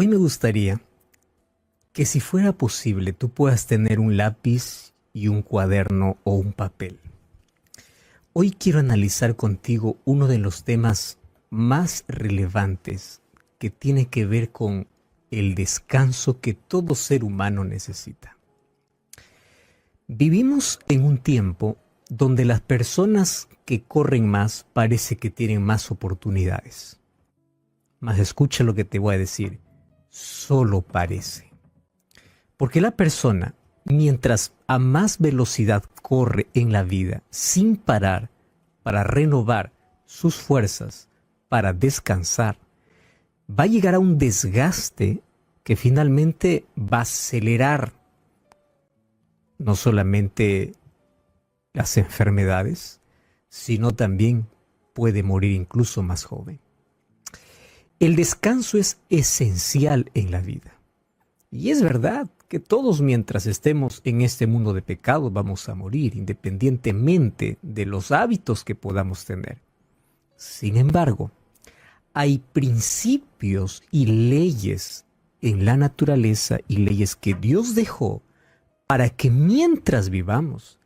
Hoy me gustaría que, si fuera posible, tú puedas tener un lápiz y un cuaderno o un papel. Hoy quiero analizar contigo uno de los temas más relevantes que tiene que ver con el descanso que todo ser humano necesita. Vivimos en un tiempo donde las personas que corren más parece que tienen más oportunidades. Mas escucha lo que te voy a decir, solo parece. Porque la persona, mientras a más velocidad corre en la vida, sin parar, para renovar sus fuerzas, para descansar, va a llegar a un desgaste que finalmente va a acelerar no solamente las enfermedades, sino también puede morir incluso más joven. El descanso es esencial en la vida. Y es verdad que todos, mientras estemos en este mundo de pecado, vamos a morir, independientemente de los hábitos que podamos tener. Sin embargo, hay principios y leyes en la naturaleza y leyes que Dios dejó para que mientras vivamos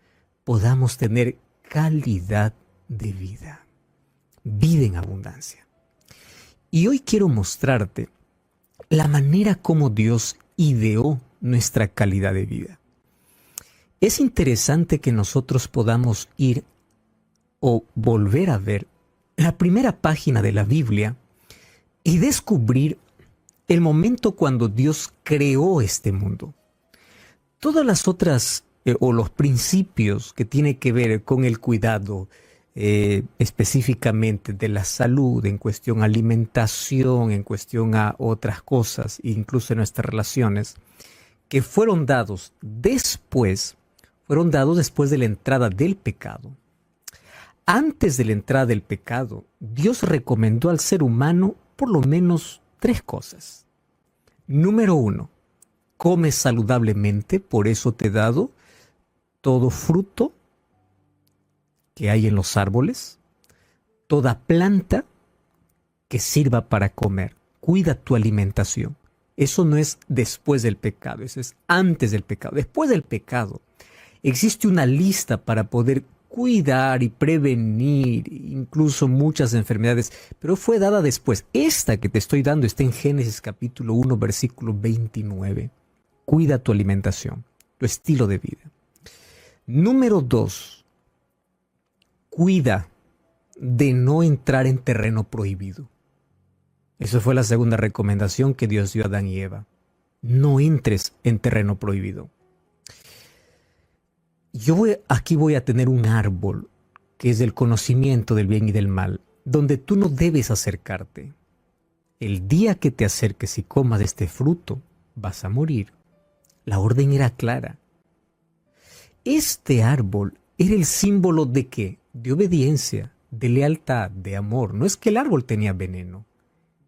podamos tener calidad de vida, vida en abundancia. Y hoy quiero mostrarte la manera como Dios ideó nuestra calidad de vida. Es interesante que nosotros podamos ir o volver a ver la primera página de la Biblia y descubrir el momento cuando Dios creó este mundo. Todas las otras o los principios que tienen que ver con el cuidado, específicamente de la salud, en cuestión a alimentación, en cuestión a otras cosas, incluso en nuestras relaciones, que fueron dados después de la entrada del pecado. Antes de la entrada del pecado, Dios recomendó al ser humano por lo menos 3 cosas. Número 1, come saludablemente, por eso te he dado todo fruto que hay en los árboles, toda planta que sirva para comer. Cuida tu alimentación. Eso no es después del pecado, eso es antes del pecado. Después del pecado existe una lista para poder cuidar y prevenir incluso muchas enfermedades, pero fue dada después. Esta que te estoy dando está en Génesis capítulo 1, versículo 29. Cuida tu alimentación, tu estilo de vida. Número 2, cuida de no entrar en terreno prohibido. Esa fue la segunda recomendación que Dios dio a Adán y Eva. No entres en terreno prohibido. Aquí voy a tener un árbol que es del conocimiento del bien y del mal, donde tú no debes acercarte. El día que te acerques y comas de este fruto, vas a morir. La orden era clara. Este árbol era el símbolo ¿de qué? De obediencia, de lealtad, de amor. No es que el árbol tenía veneno.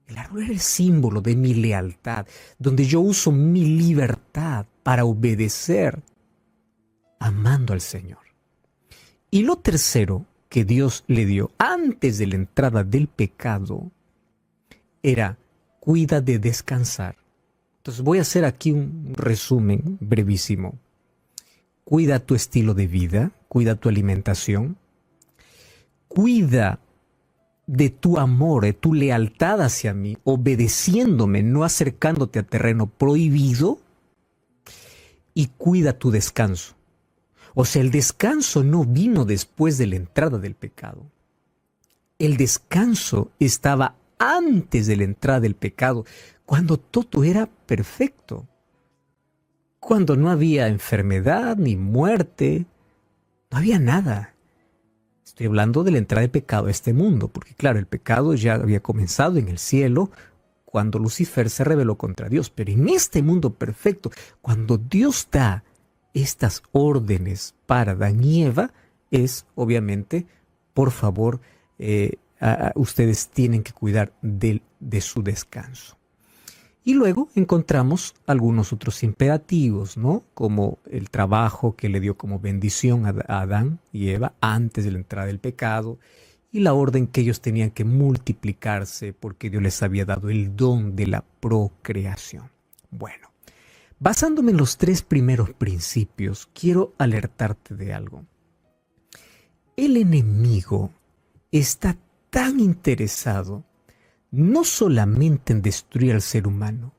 El árbol era el símbolo de mi lealtad, donde yo uso mi libertad para obedecer, amando al Señor. Y lo tercero que Dios le dio antes de la entrada del pecado era cuida de descansar. Entonces voy a hacer aquí un resumen brevísimo. Cuida tu estilo de vida, cuida tu alimentación, cuida de tu amor, de tu lealtad hacia mí, obedeciéndome, no acercándote a terreno prohibido, y cuida tu descanso. O sea, el descanso no vino después de la entrada del pecado. El descanso estaba antes de la entrada del pecado, cuando todo era perfecto. Cuando no había enfermedad ni muerte, no había nada. Estoy hablando de la entrada del pecado a este mundo, porque claro, el pecado ya había comenzado en el cielo cuando Lucifer se rebeló contra Dios. Pero en este mundo perfecto, cuando Dios da estas órdenes para Adán y Eva, es obviamente, por favor, ustedes tienen que cuidar de su descanso. Y luego encontramos algunos otros imperativos, ¿no? Como el trabajo que le dio como bendición a Adán y Eva antes de la entrada del pecado. y la orden que ellos tenían que multiplicarse porque Dios les había dado el don de la procreación. Bueno, basándome en los 3 primeros principios, quiero alertarte de algo. El enemigo está tan interesado no solamente en destruir al ser humano,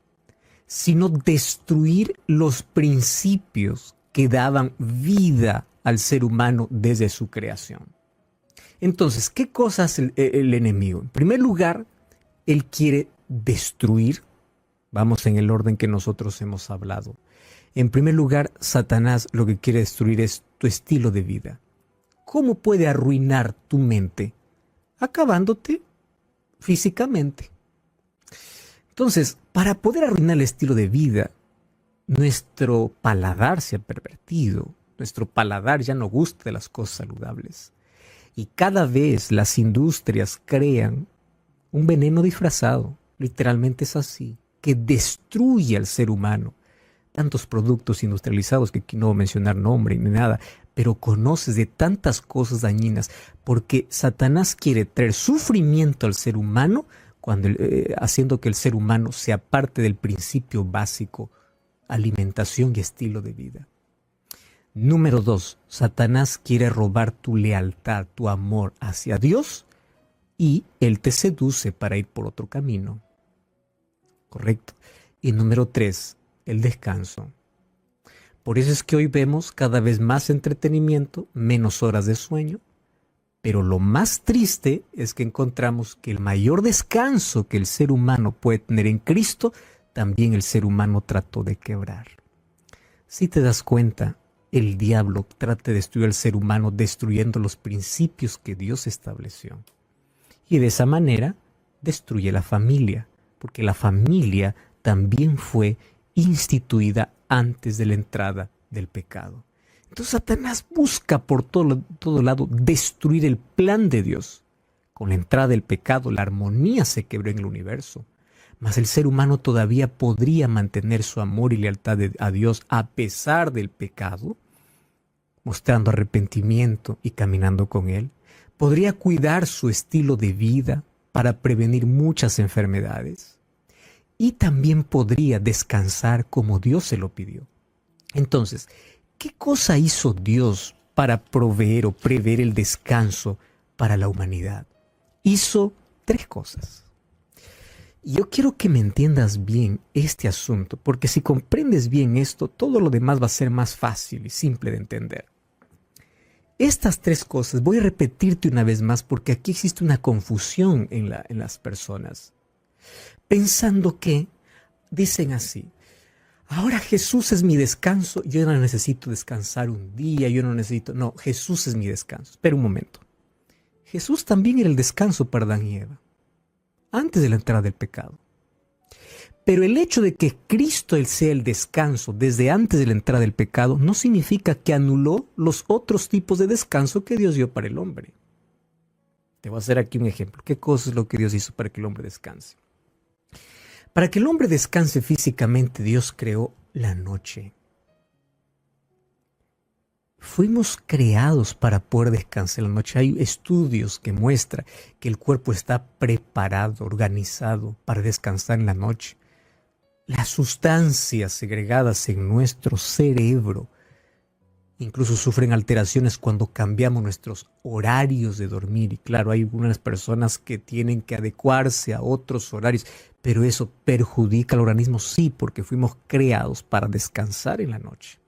sino destruir los principios que daban vida al ser humano desde su creación. Entonces, ¿qué cosa hace el enemigo? En primer lugar, él quiere destruir. Vamos en el orden que nosotros hemos hablado. En primer lugar, Satanás lo que quiere destruir es tu estilo de vida. ¿Cómo puede arruinar tu mente? Acabándote físicamente. Entonces, para poder arruinar el estilo de vida, nuestro paladar se ha pervertido. Nuestro paladar ya no gusta de las cosas saludables. Y cada vez las industrias crean un veneno disfrazado, literalmente es así, que destruye al ser humano. Tantos productos industrializados que aquí no voy a mencionar nombre ni nada, pero conoces de tantas cosas dañinas porque Satanás quiere traer sufrimiento al ser humano haciendo que el ser humano se aparte del principio básico, alimentación y estilo de vida. Número 2, Satanás quiere robar tu lealtad, tu amor hacia Dios y él te seduce para ir por otro camino. ¿Correcto? Y número 3, el descanso. Por eso es que hoy vemos cada vez más entretenimiento, menos horas de sueño, pero lo más triste es que encontramos que el mayor descanso que el ser humano puede tener en Cristo, también el ser humano trató de quebrar. Si te das cuenta, el diablo trata de destruir al ser humano destruyendo los principios que Dios estableció. Y de esa manera destruye la familia, porque la familia también fue instituida antes de la entrada del pecado. Entonces Satanás busca por todo lado destruir el plan de Dios. Con la entrada del pecado, la armonía se quebró en el universo. Mas el ser humano todavía podría mantener su amor y lealtad a Dios a pesar del pecado, mostrando arrepentimiento y caminando con Él. Podría cuidar su estilo de vida para prevenir muchas enfermedades. Y también podría descansar como Dios se lo pidió. Entonces, ¿qué cosa hizo Dios para proveer o prever el descanso para la humanidad? Hizo 3 cosas. Y yo quiero que me entiendas bien este asunto, porque si comprendes bien esto, todo lo demás va a ser más fácil y simple de entender. Estas 3 cosas, voy a repetirte una vez más, porque aquí existe una confusión en las personas. Pensando que dicen así: ahora Jesús es mi descanso, yo no necesito descansar un día, yo no necesito... No, Jesús es mi descanso. Espera un momento. Jesús también era el descanso para Adán y Eva, antes de la entrada del pecado. Pero el hecho de que Cristo sea el descanso desde antes de la entrada del pecado no significa que anuló los otros tipos de descanso que Dios dio para el hombre. Te voy a hacer aquí un ejemplo. ¿Qué cosa es lo que Dios hizo para que el hombre descanse? Para que el hombre descanse físicamente, Dios creó la noche. Fuimos creados para poder descansar en la noche. Hay estudios que muestran que el cuerpo está preparado, organizado para descansar en la noche. Las sustancias segregadas en nuestro cerebro incluso sufren alteraciones cuando cambiamos nuestros horarios de dormir. Y claro, hay algunas personas que tienen que adecuarse a otros horarios, pero eso perjudica al organismo, sí, porque fuimos creados para descansar en la noche.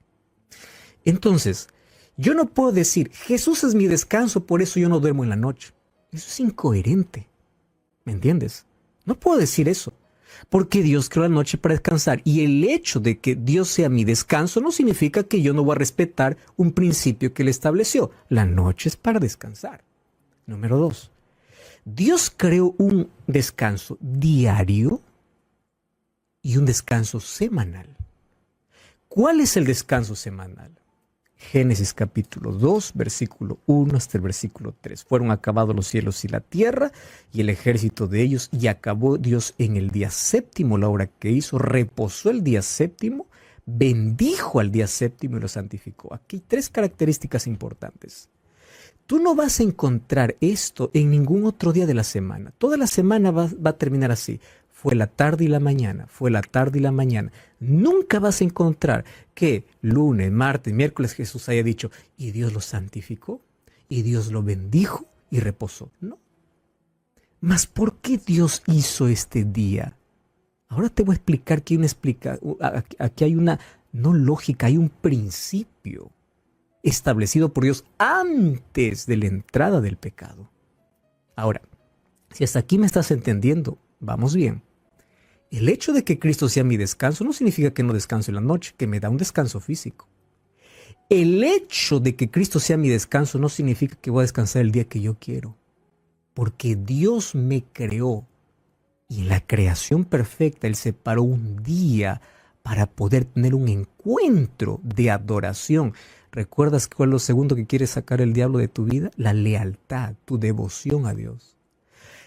Entonces, yo no puedo decir, Jesús es mi descanso, por eso yo no duermo en la noche. Eso es incoherente. ¿Me entiendes? No puedo decir eso, porque Dios creó la noche para descansar. Y el hecho de que Dios sea mi descanso no significa que yo no voy a respetar un principio que Él estableció. La noche es para descansar. Número 2. Dios creó un descanso diario y un descanso semanal. ¿Cuál es el descanso semanal? Génesis capítulo 2, versículo 1 hasta el versículo 3. Fueron acabados los cielos y la tierra y el ejército de ellos, y acabó Dios en el día séptimo la obra que hizo, reposó el día séptimo, bendijo al día séptimo y lo santificó. Aquí hay 3 características importantes. Tú no vas a encontrar esto en ningún otro día de la semana. Toda la semana va a terminar así. Fue la tarde y la mañana, fue la tarde y la mañana. Nunca vas a encontrar que lunes, martes, miércoles Jesús haya dicho, y Dios lo santificó, y Dios lo bendijo y reposó. No. Mas ¿por qué Dios hizo este día? Ahora te voy a explicar que aquí hay una, no lógica, hay un principio establecido por Dios antes de la entrada del pecado. Ahora, si hasta aquí me estás entendiendo, vamos bien. El hecho de que Cristo sea mi descanso no significa que no descanso en la noche, que me da un descanso físico. El hecho de que Cristo sea mi descanso no significa que voy a descansar el día que yo quiero, porque Dios me creó y en la creación perfecta Él separó un día para poder tener un encuentro de adoración. ¿Recuerdas cuál es lo segundo que quiere sacar el diablo de tu vida? La lealtad, tu devoción a Dios.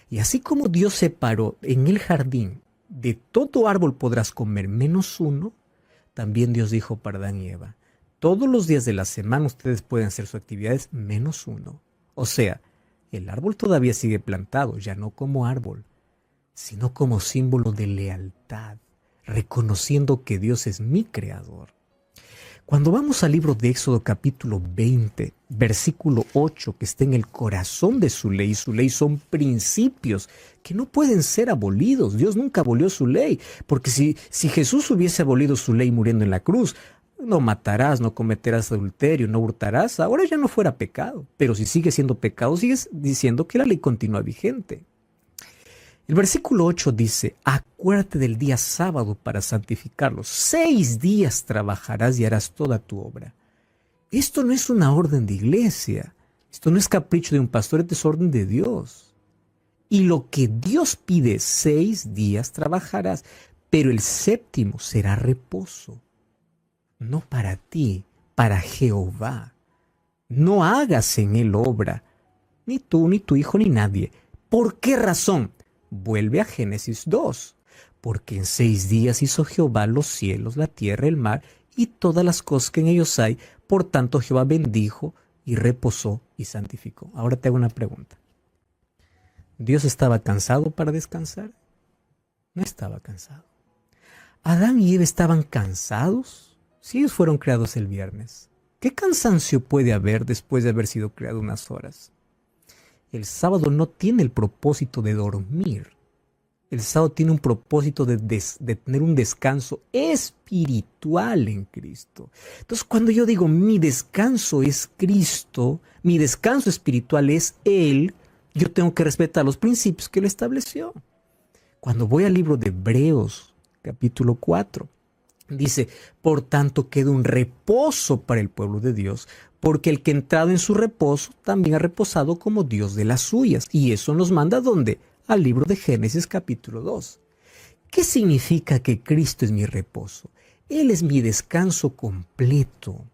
Y así como Dios separó en el jardín, de todo árbol podrás comer menos uno, también Dios dijo para Adán y Eva, todos los días de la semana ustedes pueden hacer sus actividades menos uno. O sea, el árbol todavía sigue plantado, ya no como árbol, sino como símbolo de lealtad, reconociendo que Dios es mi creador. Cuando vamos al libro de Éxodo capítulo 20, versículo 8, que está en el corazón de su ley son principios que no pueden ser abolidos. Dios nunca abolió su ley, porque si Jesús hubiese abolido su ley muriendo en la cruz, no matarás, no cometerás adulterio, no hurtarás, ahora ya no fuera pecado. Pero si sigue siendo pecado, sigues diciendo que la ley continúa vigente. El versículo 8 dice, acuérdate del día sábado para santificarlo. 6 días trabajarás y harás toda tu obra. Esto no es una orden de iglesia. Esto no es capricho de un pastor, esto es orden de Dios. Y lo que Dios pide, 6 días trabajarás, pero el séptimo será reposo. No para ti, para Jehová. No hagas en él obra, ni tú, ni tu hijo, ni nadie. ¿Por qué razón? Vuelve a Génesis 2, porque en 6 días hizo Jehová los cielos, la tierra, el mar y todas las cosas que en ellos hay. Por tanto Jehová bendijo y reposó y santificó. Ahora te hago una pregunta. ¿Dios estaba cansado para descansar? No estaba cansado. ¿Adán y Eva estaban cansados? Si ellos fueron creados el viernes. ¿Qué cansancio puede haber después de haber sido creado unas horas? El sábado no tiene el propósito de dormir. El sábado tiene un propósito de tener un descanso espiritual en Cristo. Entonces, cuando yo digo mi descanso es Cristo, mi descanso espiritual es Él, yo tengo que respetar los principios que Él estableció. Cuando voy al libro de Hebreos, capítulo 4, dice, por tanto queda un reposo para el pueblo de Dios, porque el que ha entrado en su reposo también ha reposado como Dios de las suyas. Y eso nos manda ¿a dónde? Al libro de Génesis capítulo 2. ¿Qué significa que Cristo es mi reposo? Él es mi descanso completo.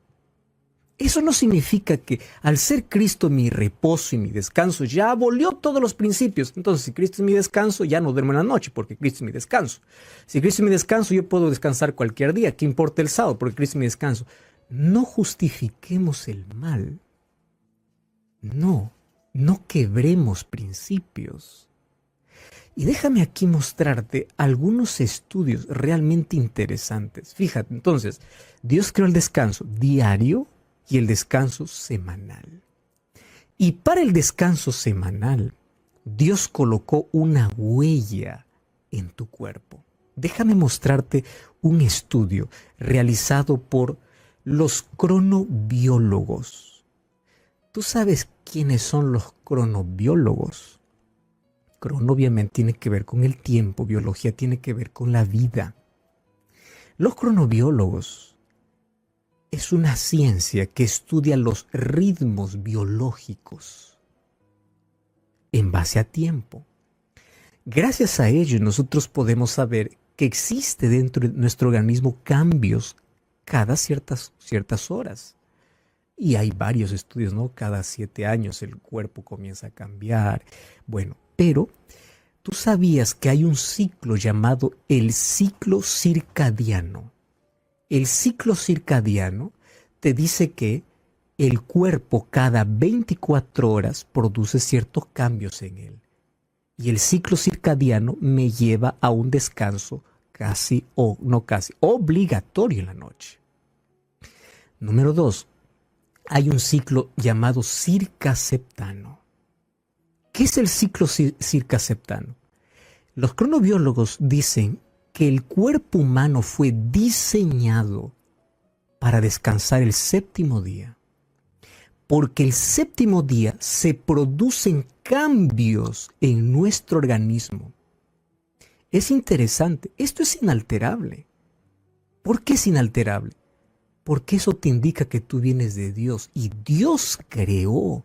Eso no significa que al ser Cristo mi reposo y mi descanso ya abolió todos los principios. Entonces, si Cristo es mi descanso, ya no duermo en la noche porque Cristo es mi descanso. Si Cristo es mi descanso, yo puedo descansar cualquier día. ¿Qué importa el sábado? Porque Cristo es mi descanso. No justifiquemos el mal. No quebremos principios. Y déjame aquí mostrarte algunos estudios realmente interesantes. Fíjate, entonces, Dios creó el descanso diario y el descanso semanal. Y para el descanso semanal, Dios colocó una huella en tu cuerpo. Déjame mostrarte un estudio realizado por los cronobiólogos. ¿Tú sabes quiénes son los cronobiólogos? Crono obviamente tiene que ver con el tiempo, biología tiene que ver con la vida. Los cronobiólogos es una ciencia que estudia los ritmos biológicos en base a tiempo. Gracias a ello nosotros podemos saber que existe dentro de nuestro organismo cambios cada ciertas horas. Y hay varios estudios, ¿no? Cada 7 años el cuerpo comienza a cambiar. Bueno, pero ¿tú sabías que hay un ciclo llamado el ciclo circadiano? El ciclo circadiano te dice que el cuerpo cada 24 horas produce ciertos cambios en él. Y el ciclo circadiano me lleva a un descanso casi, o no casi, obligatorio en la noche. Número 2. Hay un ciclo llamado circaseptano. ¿Qué es el ciclo circaseptano? Los cronobiólogos dicen que el cuerpo humano fue diseñado para descansar el séptimo día. Porque el séptimo día se producen cambios en nuestro organismo. Es interesante, esto es inalterable. ¿Por qué es inalterable? Porque eso te indica que tú vienes de Dios y Dios creó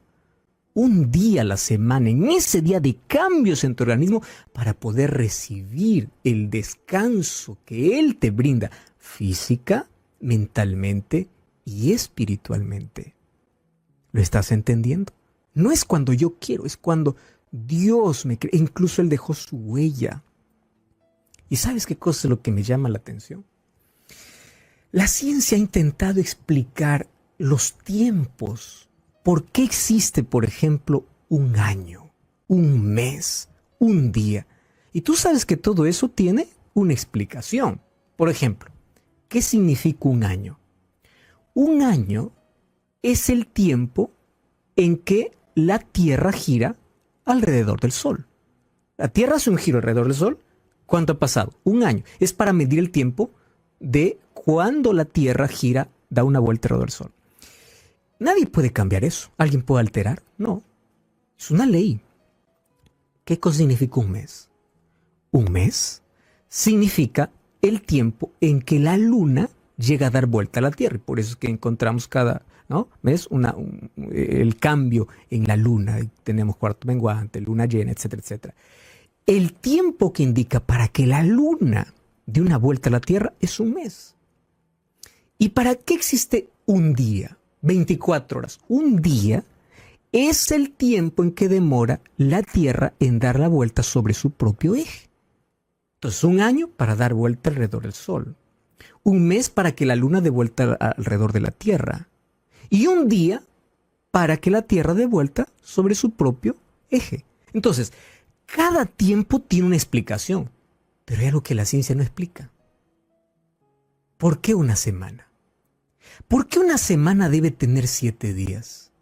un día a la semana, en ese día de cambios en tu organismo, para poder recibir el descanso que Él te brinda física, mentalmente y espiritualmente. ¿Lo estás entendiendo? No es cuando yo quiero, es cuando Dios me creó. Incluso Él dejó su huella. ¿Y sabes qué cosa es lo que me llama la atención? La ciencia ha intentado explicar los tiempos. ¿Por qué existe, por ejemplo, un año, un mes, un día? Y tú sabes que todo eso tiene una explicación. Por ejemplo, ¿qué significa un año? Un año es el tiempo en que la Tierra gira alrededor del Sol. La Tierra hace un giro alrededor del Sol. ¿Cuánto ha pasado? Un año. Es para medir el tiempo de cuando la Tierra gira, da una vuelta alrededor del Sol. Nadie puede cambiar eso. ¿Alguien puede alterar? No. Es una ley. ¿Qué cosa significa un mes? Un mes significa el tiempo en que la Luna llega a dar vuelta a la Tierra. Y por eso es que encontramos cada mes el cambio en la Luna. Tenemos cuarto menguante, luna llena, etcétera, etcétera. El tiempo que indica para que la Luna dé una vuelta a la Tierra es un mes. ¿Y para qué existe un día? 24 horas. Un día es el tiempo en que demora la Tierra en dar la vuelta sobre su propio eje. Entonces, un año para dar vuelta alrededor del Sol. Un mes para que la Luna dé vuelta alrededor de la Tierra. Y un día para que la Tierra dé vuelta sobre su propio eje. Entonces, cada tiempo tiene una explicación, pero hay algo que la ciencia no explica. ¿Por qué una semana? ¿Por qué una semana debe tener 7 días?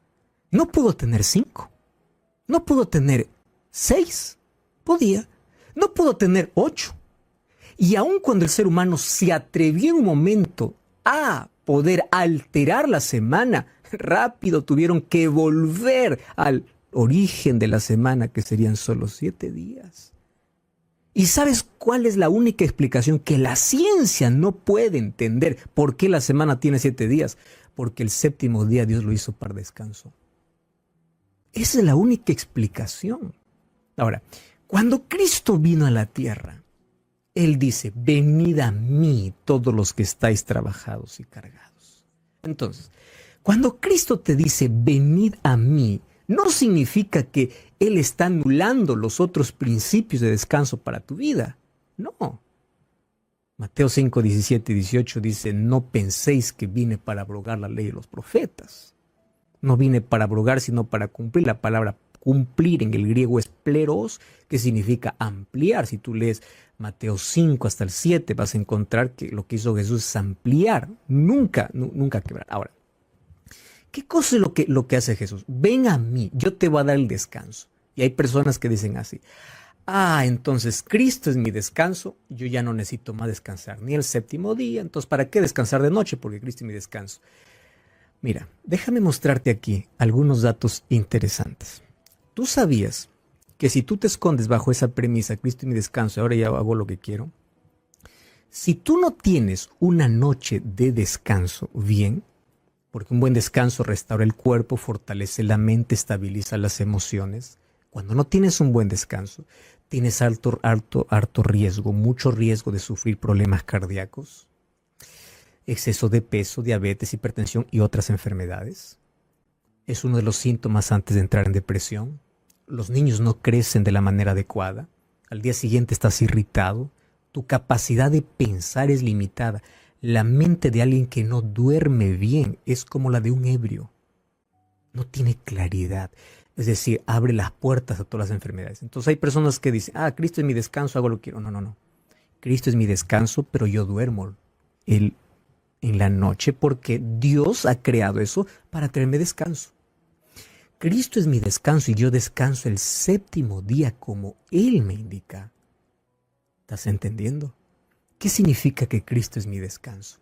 No puedo tener 5. No puedo tener 6. Podía. No puedo tener 8. Y aun cuando el ser humano se atrevió en un momento a poder alterar la semana, rápido tuvieron que volver al origen de la semana, que serían solo 7 días. ¿Y sabes cuál es la única explicación que la ciencia no puede entender? ¿Por qué la semana tiene 7 días? Porque el séptimo día Dios lo hizo para descanso. Esa es la única explicación. Ahora, cuando Cristo vino a la tierra, Él dice, venid a mí todos los que estáis trabajados y cargados. Entonces, cuando Cristo te dice, venid a mí, no significa que Él está anulando los otros principios de descanso para tu vida. No. Mateo 5, 17 y 18 dice, no penséis que vine para abrogar la ley de los profetas. No vine para abrogar, sino para cumplir. La palabra cumplir en el griego es pleros, que significa ampliar. Si tú lees Mateo 5 hasta el 7, vas a encontrar que lo que hizo Jesús es ampliar, nunca quebrar. Ahora, ¿qué cosa es lo que hace Jesús? Ven a mí, yo te voy a dar el descanso. Y hay personas que dicen así, entonces Cristo es mi descanso, yo ya no necesito más descansar, ni el séptimo día, entonces ¿para qué descansar de noche? Porque Cristo es mi descanso. Mira, déjame mostrarte aquí algunos datos interesantes. ¿Tú sabías que si tú te escondes bajo esa premisa, Cristo es mi descanso, ahora ya hago lo que quiero? Si tú no tienes una noche de descanso bien, porque un buen descanso restaura el cuerpo, fortalece la mente, estabiliza las emociones. Cuando no tienes un buen descanso, tienes alto riesgo, mucho riesgo de sufrir problemas cardíacos, exceso de peso, diabetes, hipertensión y otras enfermedades. Es uno de los síntomas antes de entrar en depresión. Los niños no crecen de la manera adecuada. Al día siguiente estás irritado. Tu capacidad de pensar es limitada. La mente de alguien que no duerme bien es como la de un ebrio. no tiene claridad. Es decir, abre las puertas a todas las enfermedades. Entonces hay personas que dicen, Cristo es mi descanso, hago lo que quiero. No, no, no. Cristo es mi descanso, pero yo duermo en la noche porque Dios ha creado eso para traerme descanso. Cristo es mi descanso y yo descanso el séptimo día como Él me indica. ¿Estás entendiendo? ¿Qué significa que Cristo es mi descanso?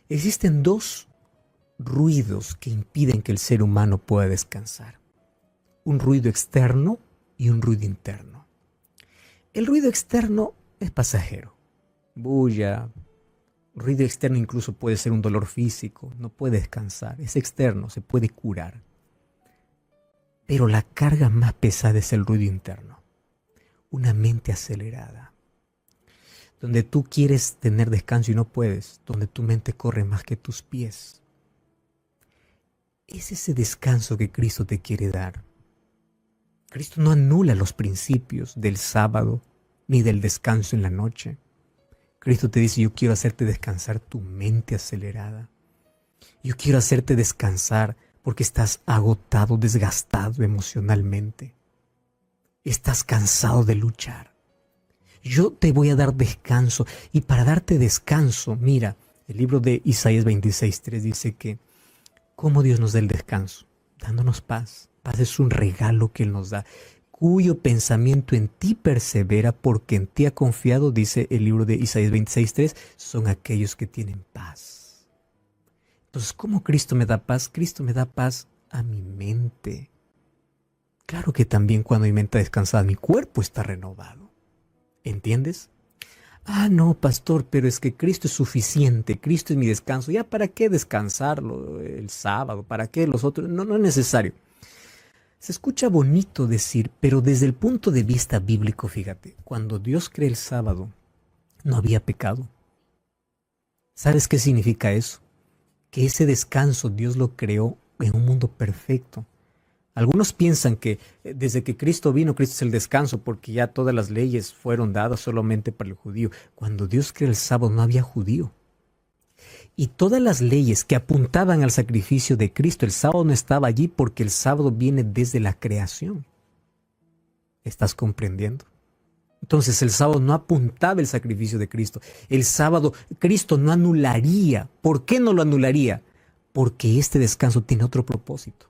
Existen dos ruidos que impiden que el ser humano pueda descansar. Un ruido externo y un ruido interno. El ruido externo es pasajero. Bulla. Ruido externo incluso puede ser un dolor físico. No puede descansar. Es externo, se puede curar. Pero la carga más pesada es el ruido interno. Una mente acelerada. Donde tú quieres tener descanso y no puedes. Donde tu mente corre más que tus pies. Es ese descanso que Cristo te quiere dar. Cristo no anula los principios del sábado ni del descanso en la noche. Cristo te dice, yo quiero hacerte descansar tu mente acelerada. Yo quiero hacerte descansar porque estás agotado, desgastado emocionalmente. Estás cansado de luchar. Yo te voy a dar descanso. Y para darte descanso, mira, el libro de Isaías 26:3 dice que ¿cómo Dios nos da el descanso? Dándonos paz. Paz es un regalo que Él nos da, cuyo pensamiento en ti persevera porque en ti ha confiado, dice el libro de Isaías 26:3, son aquellos que tienen paz. Entonces, ¿cómo Cristo me da paz? Cristo me da paz a mi mente. Claro que también cuando mi mente está descansada, mi cuerpo está renovado. ¿Entiendes? No, pastor, pero es que Cristo es suficiente, Cristo es mi descanso. ¿Ya para qué descansarlo el sábado? ¿Para qué los otros? No, no es necesario. Se escucha bonito decir, pero desde el punto de vista bíblico, fíjate, cuando Dios creó el sábado, no había pecado. ¿Sabes qué significa eso? Que ese descanso Dios lo creó en un mundo perfecto. Algunos piensan que desde que Cristo vino, Cristo es el descanso porque ya todas las leyes fueron dadas solamente para el judío. Cuando Dios creó el sábado no había judío. Y todas las leyes que apuntaban al sacrificio de Cristo, el sábado no estaba allí porque el sábado viene desde la creación. ¿Estás comprendiendo? Entonces el sábado no apuntaba el sacrificio de Cristo. El sábado Cristo no anularía. ¿Por qué no lo anularía? Porque este descanso tiene otro propósito.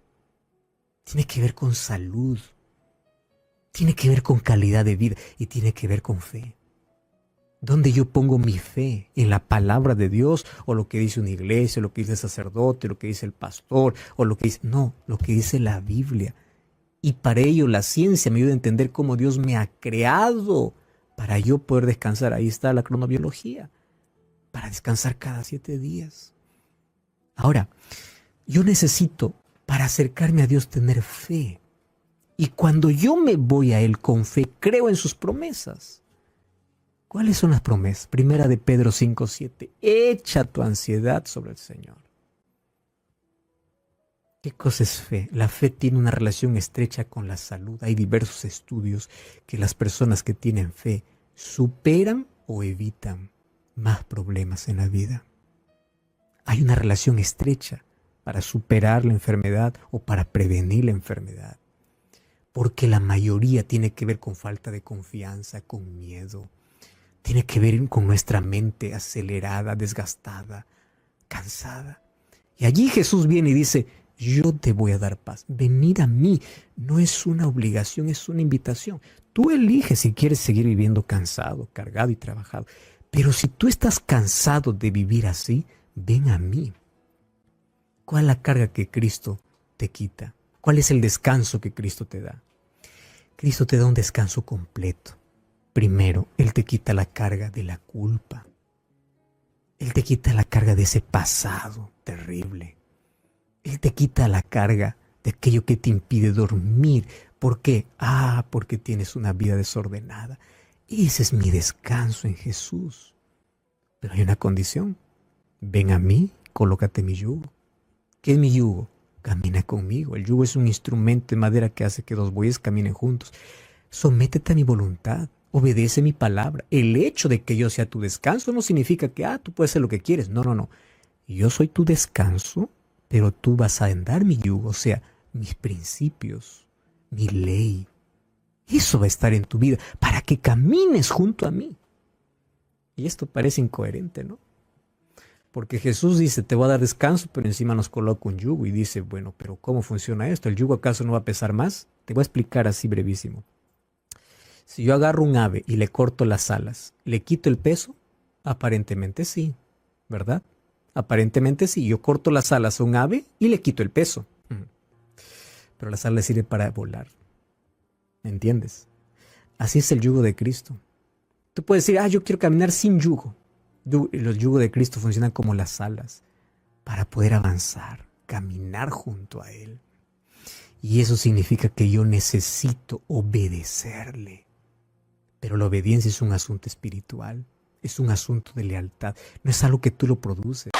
Tiene que ver con salud. Tiene que ver con calidad de vida y tiene que ver con fe. ¿Dónde yo pongo mi fe? ¿En la palabra de Dios? ¿O lo que dice una iglesia? ¿Lo que dice el sacerdote? ¿Lo que dice el pastor? ¿O lo que dice? No, lo que dice la Biblia. Y para ello la ciencia me ayuda a entender cómo Dios me ha creado para yo poder descansar. Ahí está la cronobiología. Para descansar cada 7 días. Ahora, yo necesito para acercarme a Dios tener fe. Y cuando yo me voy a Él con fe, creo en sus promesas. ¿Cuáles son las promesas? Primera de Pedro 5:7. Echa tu ansiedad sobre el Señor. ¿Qué cosa es fe? La fe tiene una relación estrecha con la salud. Hay diversos estudios que las personas que tienen fe superan o evitan más problemas en la vida. Hay una relación estrecha para superar la enfermedad o para prevenir la enfermedad. Porque la mayoría tiene que ver con falta de confianza, con miedo. Tiene que ver con nuestra mente acelerada, desgastada, cansada. Y allí Jesús viene y dice, yo te voy a dar paz. Venir a mí no es una obligación, es una invitación. Tú eliges si quieres seguir viviendo cansado, cargado y trabajado. Pero si tú estás cansado de vivir así, ven a mí. ¿Cuál es la carga que Cristo te quita? ¿Cuál es el descanso que Cristo te da? Cristo te da un descanso completo. Primero, Él te quita la carga de la culpa. Él te quita la carga de ese pasado terrible. Él te quita la carga de aquello que te impide dormir. ¿Por qué? Porque tienes una vida desordenada. Ese es mi descanso en Jesús. Pero hay una condición. Ven a mí, colócate mi yugo. ¿Qué es mi yugo? Camina conmigo. El yugo es un instrumento de madera que hace que dos bueyes caminen juntos. Sométete a mi voluntad. Obedece mi palabra. El hecho de que yo sea tu descanso no significa que tú puedes hacer lo que quieres. No, no, no. Yo soy tu descanso pero tú vas a andar mi yugo, o sea, mis principios, mi ley. Eso va a estar en tu vida para que camines junto a mí. Y esto parece incoherente, ¿no? Porque Jesús dice, te voy a dar descanso, pero encima nos coloca un yugo. Y dice, bueno, pero ¿cómo funciona esto? ¿El yugo acaso no va a pesar más? Te voy a explicar así brevísimo. Si yo agarro un ave y le corto las alas, ¿le quito el peso? Aparentemente sí, ¿verdad? Aparentemente sí. Yo corto las alas a un ave y le quito el peso. Pero las alas sirven para volar. ¿Me entiendes? Así es el yugo de Cristo. Tú puedes decir, yo quiero caminar sin yugo. Los yugos de Cristo funcionan como las alas para poder avanzar, caminar junto a Él. Y eso significa que yo necesito obedecerle. Pero la obediencia es un asunto espiritual, es un asunto de lealtad, no es algo que tú lo produces.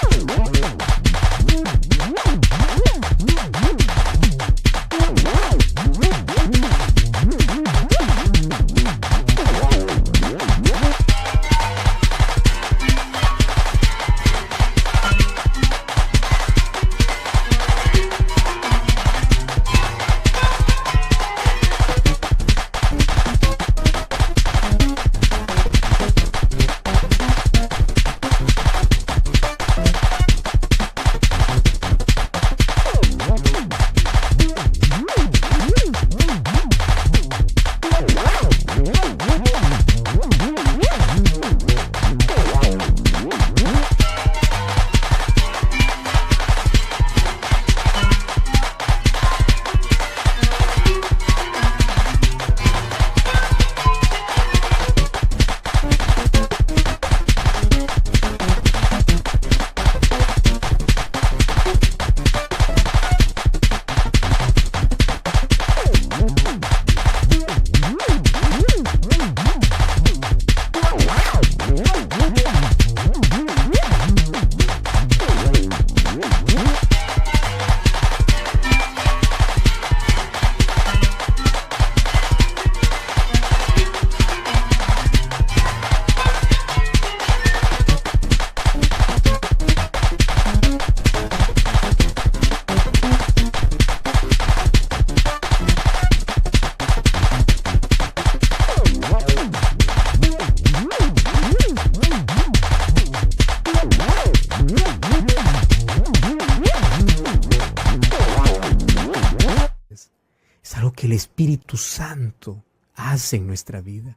Es algo que el Espíritu Santo hace en nuestra vida.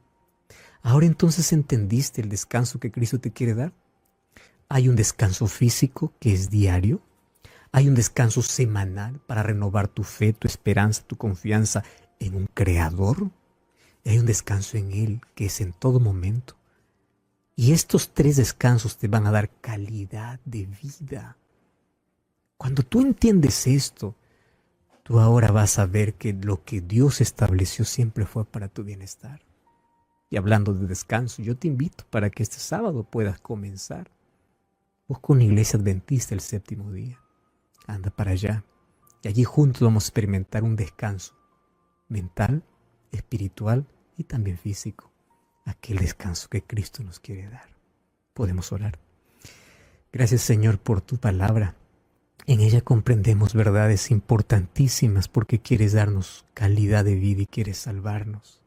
Ahora entonces entendiste el descanso que Cristo te quiere dar. Hay un descanso físico que es diario. Hay un descanso semanal para renovar tu fe, tu esperanza, tu confianza en un Creador. Y hay un descanso en Él que es en todo momento. Y estos 3 descansos te van a dar calidad de vida. Cuando tú entiendes esto, tú ahora vas a ver que lo que Dios estableció siempre fue para tu bienestar. Y hablando de descanso, yo te invito para que este sábado puedas comenzar. Busca una iglesia adventista el 7º día. Anda para allá. Y allí juntos vamos a experimentar un descanso mental, espiritual y también físico. Aquel descanso que Cristo nos quiere dar. Podemos orar. Gracias, Señor, por tu palabra. En ella comprendemos verdades importantísimas porque quieres darnos calidad de vida y quieres salvarnos.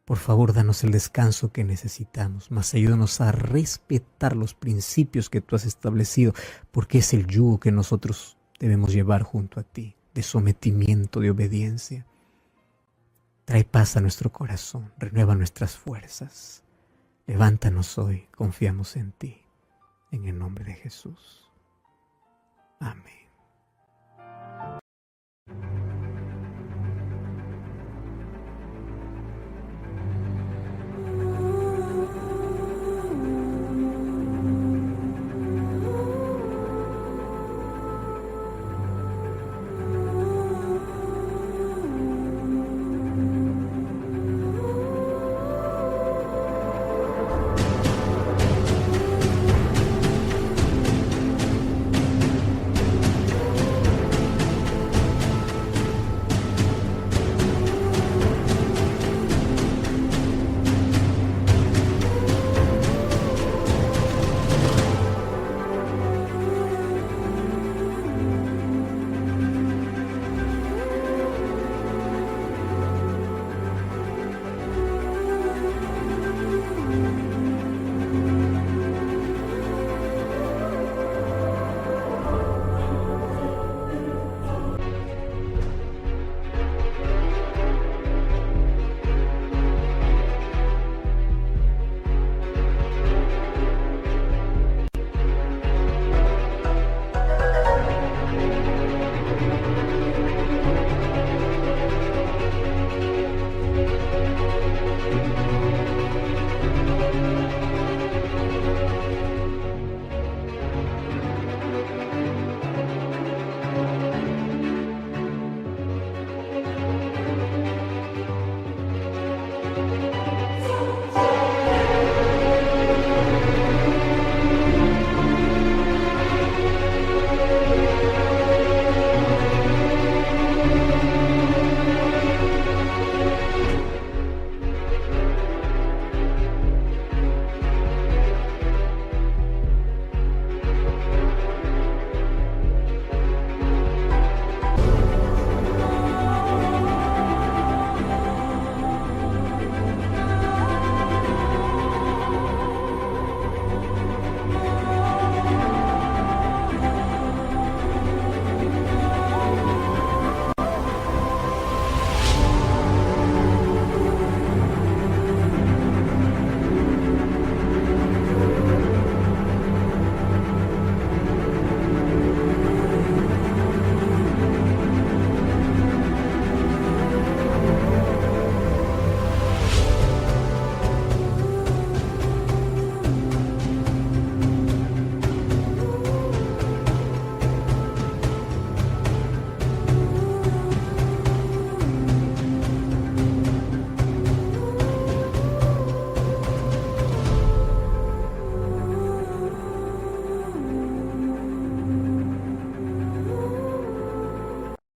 Por favor, danos el descanso que necesitamos, mas ayúdanos a respetar los principios que tú has establecido, porque es el yugo que nosotros debemos llevar junto a ti, de sometimiento, de obediencia. Trae paz a nuestro corazón, renueva nuestras fuerzas. Levántanos hoy, confiamos en ti, en el nombre de Jesús. Amén.